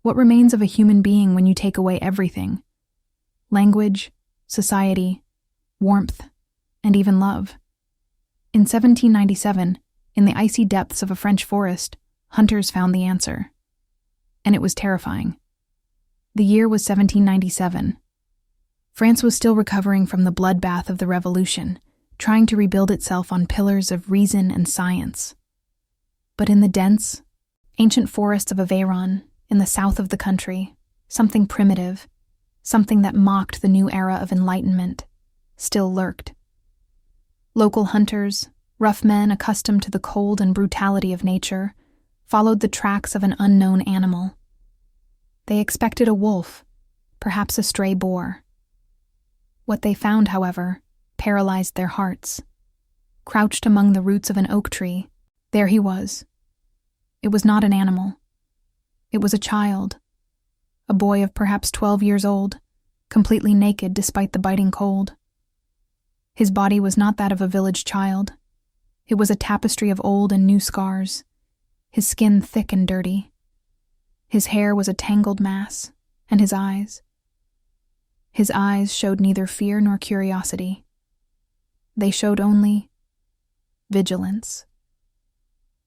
What remains of a human being when you take away everything? Language, society, warmth, and even love. In 1797, in the icy depths of a French forest, hunters found the answer. And it was terrifying. The year was 1797. France was still recovering from the bloodbath of the Revolution, trying to rebuild itself on pillars of reason and science. But in the dense, ancient forests of Aveyron, in the south of the country, something primitive, something that mocked the new era of enlightenment, still lurked. Local hunters, rough men accustomed to the cold and brutality of nature, followed the tracks of an unknown animal. They expected a wolf, perhaps a stray boar. What they found, however, paralyzed their hearts. Crouched among the roots of an oak tree, there he was. It was not an animal. It was a child, a boy of perhaps 12 years old, completely naked despite the biting cold. His body was not that of a village child. It was a tapestry of old and new scars, his skin thick and dirty. His hair was a tangled mass, and his eyes showed neither fear nor curiosity. They showed only vigilance.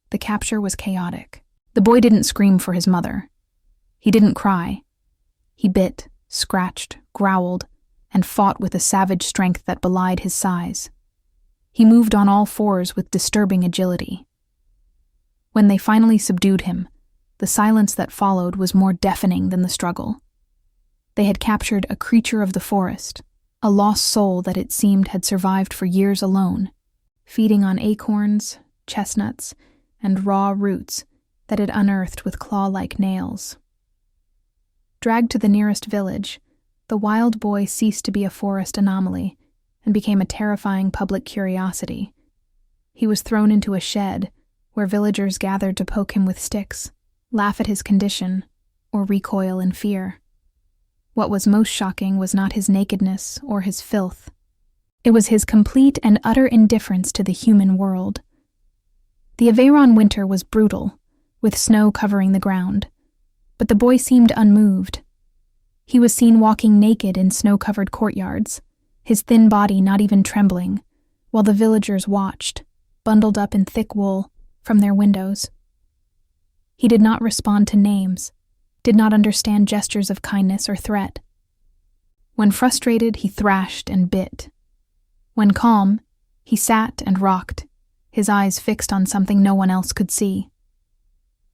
The capture was chaotic. The boy didn't scream for his mother. He didn't cry. He bit, scratched, growled, and fought with a savage strength that belied his size. He moved on all fours with disturbing agility. When they finally subdued him, the silence that followed was more deafening than the struggle. They had captured a creature of the forest, a lost soul that it seemed had survived for years alone, feeding on acorns, chestnuts, and raw roots that it unearthed with claw-like nails. Dragged to the nearest village, the wild boy ceased to be a forest anomaly and became a terrifying public curiosity. He was thrown into a shed where villagers gathered to poke him with sticks, laugh at his condition, or recoil in fear. What was most shocking was not his nakedness or his filth. It was his complete and utter indifference to the human world. The Aveyron winter was brutal, with snow covering the ground, but the boy seemed unmoved. He was seen walking naked in snow-covered courtyards, his thin body not even trembling, while the villagers watched, bundled up in thick wool, from their windows. He did not respond to names, did not understand gestures of kindness or threat. When frustrated, he thrashed and bit. When calm, he sat and rocked, his eyes fixed on something no one else could see.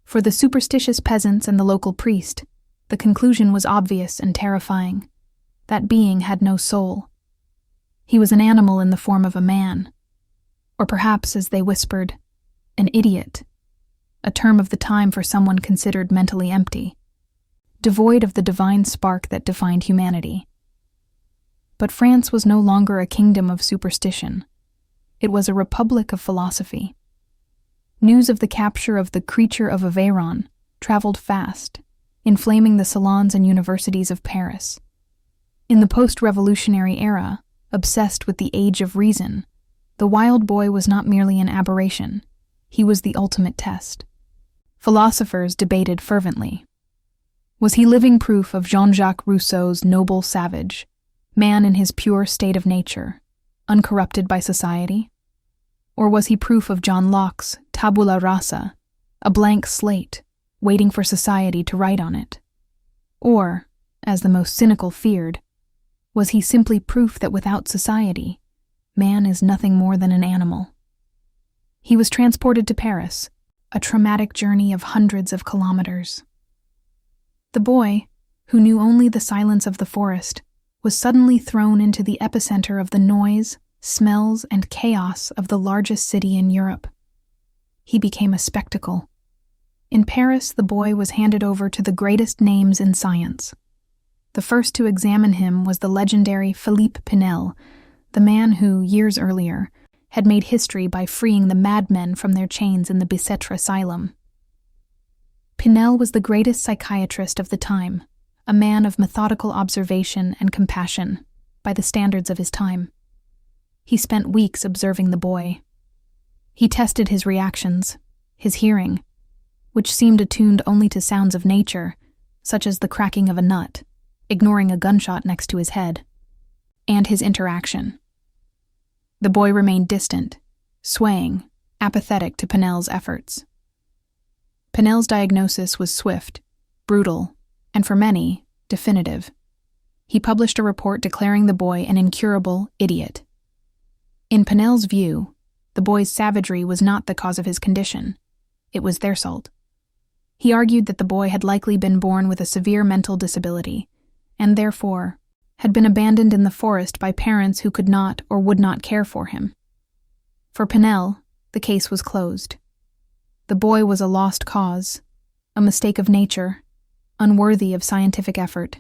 For the superstitious peasants and the local priest, the conclusion was obvious and terrifying. That being had no soul. He was an animal in the form of a man. Or perhaps, as they whispered, an idiot, a term of the time for someone considered mentally empty, devoid of the divine spark that defined humanity. But France was no longer a kingdom of superstition. It was a republic of philosophy. News of the capture of the creature of Aveyron traveled fast, inflaming the salons and universities of Paris. In the post-revolutionary era, obsessed with the age of reason, the wild boy was not merely an aberration. He was the ultimate test. Philosophers debated fervently. Was he living proof of Jean-Jacques Rousseau's noble savage, man in his pure state of nature, uncorrupted by society? Or was he proof of John Locke's tabula rasa, a blank slate, waiting for society to write on it? Or, as the most cynical feared, was he simply proof that without society, man is nothing more than an animal? He was transported to Paris, a traumatic journey of hundreds of kilometers. The boy, who knew only the silence of the forest, was suddenly thrown into the epicenter of the noise, smells, and chaos of the largest city in Europe. He became a spectacle. In Paris, the boy was handed over to the greatest names in science. The first to examine him was the legendary Philippe Pinel, the man who, years earlier, had made history by freeing the madmen from their chains in the Bicêtre asylum. Pinel was the greatest psychiatrist of the time, a man of methodical observation and compassion, by the standards of his time. He spent weeks observing the boy. He tested his reactions, his hearing, which seemed attuned only to sounds of nature, such as the cracking of a nut, ignoring a gunshot next to his head, and his interaction. The boy remained distant, swaying, apathetic to Pinnell's efforts. Pinnell's diagnosis was swift, brutal, and for many, definitive. He published a report declaring the boy an incurable idiot. In Pinnell's view, the boy's savagery was not the cause of his condition. It was their fault. He argued that the boy had likely been born with a severe mental disability, and therefore had been abandoned in the forest by parents who could not or would not care for him. For Pinnell, the case was closed. The boy was a lost cause, a mistake of nature, unworthy of scientific effort.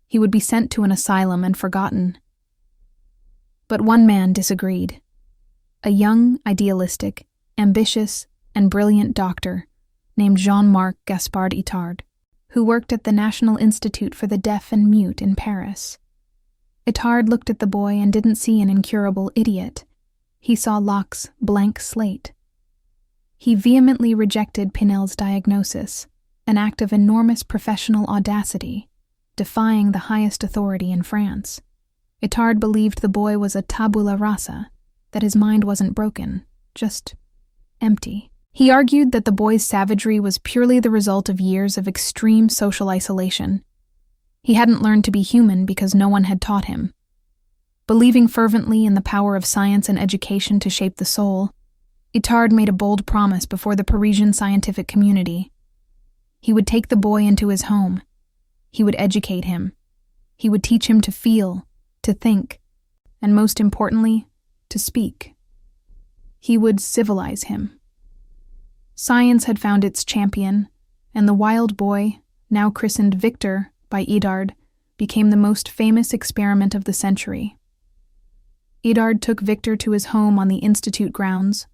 He would be sent to an asylum and forgotten. But one man disagreed. A young, idealistic, ambitious, and brilliant doctor named Jean-Marc Gaspard Itard, who worked at the National Institute for the Deaf and Mute in Paris. Itard looked at the boy and didn't see an incurable idiot. He saw Locke's blank slate. He vehemently rejected Pinnell's diagnosis, an act of enormous professional audacity, defying the highest authority in France. Itard believed the boy was a tabula rasa, that his mind wasn't broken, just empty. He argued that the boy's savagery was purely the result of years of extreme social isolation. He hadn't learned to be human because no one had taught him. Believing fervently in the power of science and education to shape the soul, Itard made a bold promise before the Parisian scientific community. He would take the boy into his home. He would educate him. He would teach him to feel, to think, and most importantly, to speak. He would civilize him. Science had found its champion, and the wild boy, now christened Victor by Itard, became the most famous experiment of the century. Itard took Victor to his home on the Institute grounds,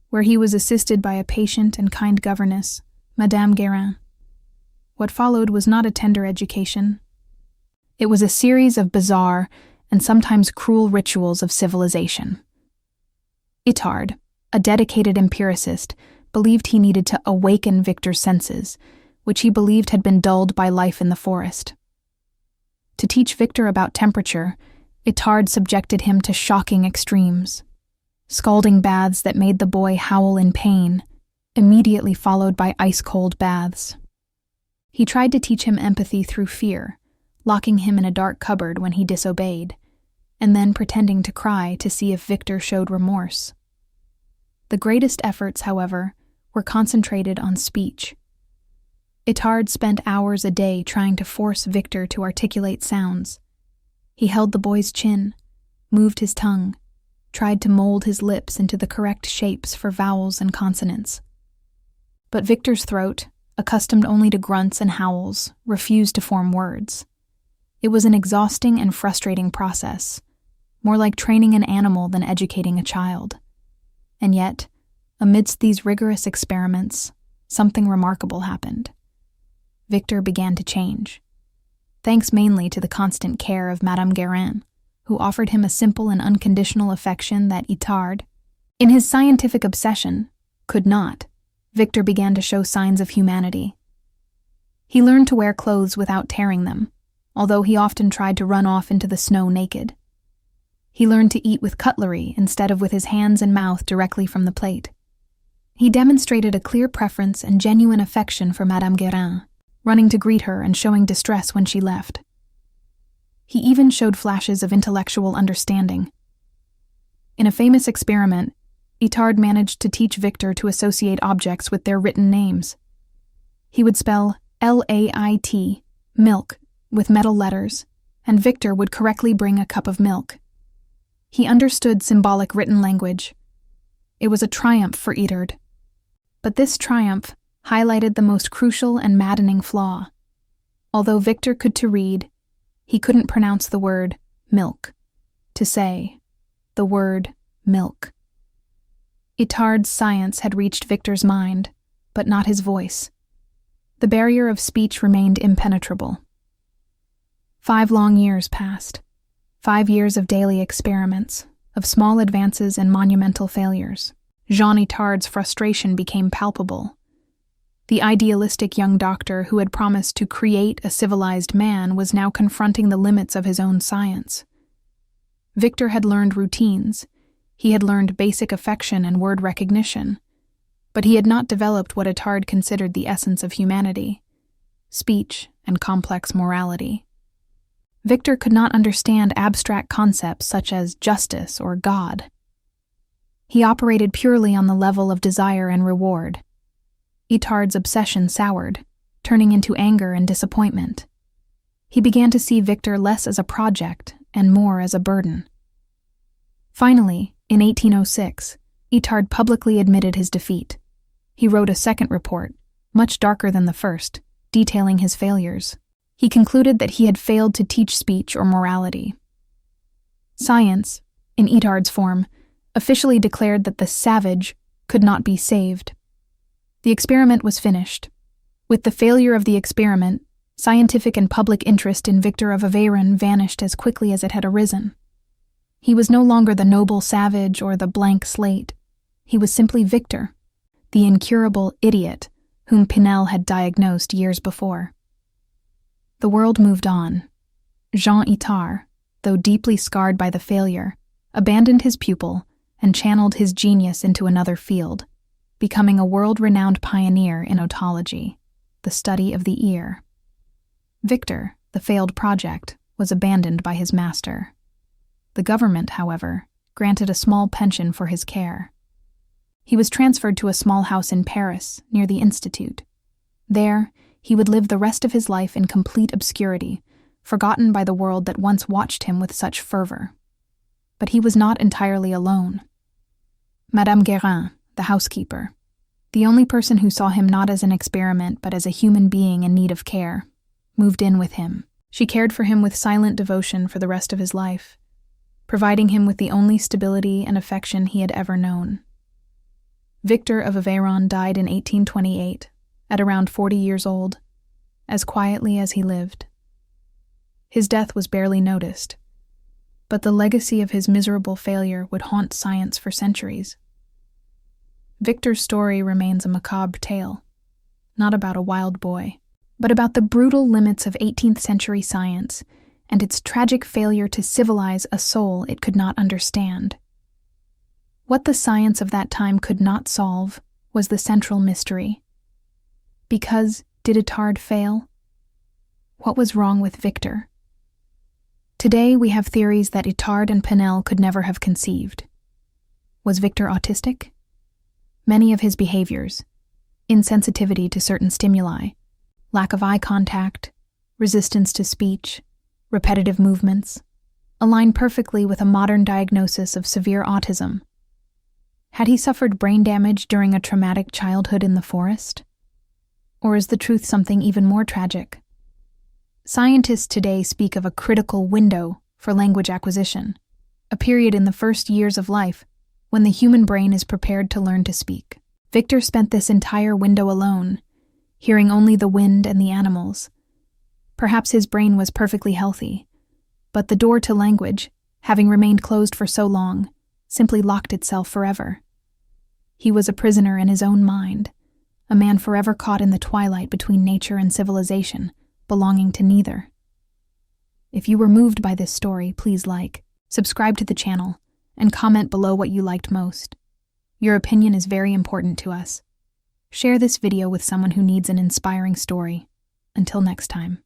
where he was assisted by a patient and kind governess, Madame Guérin. What followed was not a tender education. It was a series of bizarre and sometimes cruel rituals of civilization. Itard, a dedicated empiricist, believed he needed to awaken Victor's senses, which he believed had been dulled by life in the forest. To teach Victor about temperature, Itard subjected him to shocking extremes. Scalding baths that made the boy howl in pain, immediately followed by ice-cold baths. He tried to teach him empathy through fear, locking him in a dark cupboard when he disobeyed, and then pretending to cry to see if Victor showed remorse. The greatest efforts, however, were concentrated on speech. Itard spent hours a day trying to force Victor to articulate sounds. He held the boy's chin, moved his tongue, tried to mold his lips into the correct shapes for vowels and consonants. But Victor's throat, accustomed only to grunts and howls, refused to form words. It was an exhausting and frustrating process, more like training an animal than educating a child. And yet, amidst these rigorous experiments, something remarkable happened. Victor began to change, thanks mainly to the constant care of Madame Guérin, who offered him a simple and unconditional affection that Itard, in his scientific obsession, could not. Victor began to show signs of humanity. He learned to wear clothes without tearing them, although he often tried to run off into the snow naked. He learned to eat with cutlery instead of with his hands and mouth directly from the plate. He demonstrated a clear preference and genuine affection for Madame Guérin, running to greet her and showing distress when she left. He even showed flashes of intellectual understanding. In a famous experiment, Itard managed to teach Victor to associate objects with their written names. He would spell L-A-I-T, milk, with metal letters, and Victor would correctly bring a cup of milk. He understood symbolic written language. It was a triumph for Itard. But this triumph highlighted the most crucial and maddening flaw. Although Victor could to read, he couldn't pronounce the word milk. To say the word milk. Itard's science had reached Victor's mind, but not his voice. The barrier of speech remained impenetrable. 5 long years passed. 5 years of daily experiments, of small advances and monumental failures. Jean Itard's frustration became palpable. The idealistic young doctor who had promised to create a civilized man was now confronting the limits of his own science. Victor had learned routines. He had learned basic affection and word recognition. But he had not developed what Itard considered the essence of humanity: speech and complex morality. Victor could not understand abstract concepts such as justice or God. He operated purely on the level of desire and reward. Itard's obsession soured, turning into anger and disappointment. He began to see Victor less as a project and more as a burden. Finally, in 1806, Itard publicly admitted his defeat. He wrote a second report, much darker than the first, detailing his failures. He concluded that he had failed to teach speech or morality. Science, in Itard's form, officially declared that the savage could not be saved. The experiment was finished. With the failure of the experiment, scientific and public interest in Victor of Aveyron vanished as quickly as it had arisen. He was no longer the noble savage or the blank slate. He was simply Victor, the incurable idiot whom Pinel had diagnosed years before. The world moved on. Jean Itard, though deeply scarred by the failure, abandoned his pupil and channeled his genius into another field, becoming a world-renowned pioneer in otology, the study of the ear. Victor, the failed project, was abandoned by his master. The government, however, granted a small pension for his care. He was transferred to a small house in Paris, near the Institute. There, he would live the rest of his life in complete obscurity, forgotten by the world that once watched him with such fervor. But he was not entirely alone. Madame Guérin, the housekeeper, the only person who saw him not as an experiment but as a human being in need of care, moved in with him. She cared for him with silent devotion for the rest of his life, providing him with the only stability and affection he had ever known. Victor of Aveyron died in 1828, at around 40 years old, as quietly as he lived. His death was barely noticed, but the legacy of his miserable failure would haunt science for centuries. Victor's story remains a macabre tale, not about a wild boy, but about the brutal limits of 18th century science and its tragic failure to civilize a soul it could not understand. What the science of that time could not solve was the central mystery. Because did Itard fail? What was wrong with Victor? Today we have theories that Itard and Pinel could never have conceived. Was Victor autistic? Many of his behaviors, insensitivity to certain stimuli, lack of eye contact, resistance to speech, repetitive movements, align perfectly with a modern diagnosis of severe autism. Had he suffered brain damage during a traumatic childhood in the forest? Or is the truth something even more tragic? Scientists today speak of a critical window for language acquisition, a period in the first years of life when the human brain is prepared to learn to speak. Victor spent this entire window alone, hearing only the wind and the animals. Perhaps his brain was perfectly healthy, but the door to language, having remained closed for so long, simply locked itself forever. He was a prisoner in his own mind, a man forever caught in the twilight between nature and civilization, belonging to neither. If you were moved by this story, please like, subscribe to the channel, and comment below what you liked most. Your opinion is very important to us. Share this video with someone who needs an inspiring story. Until next time.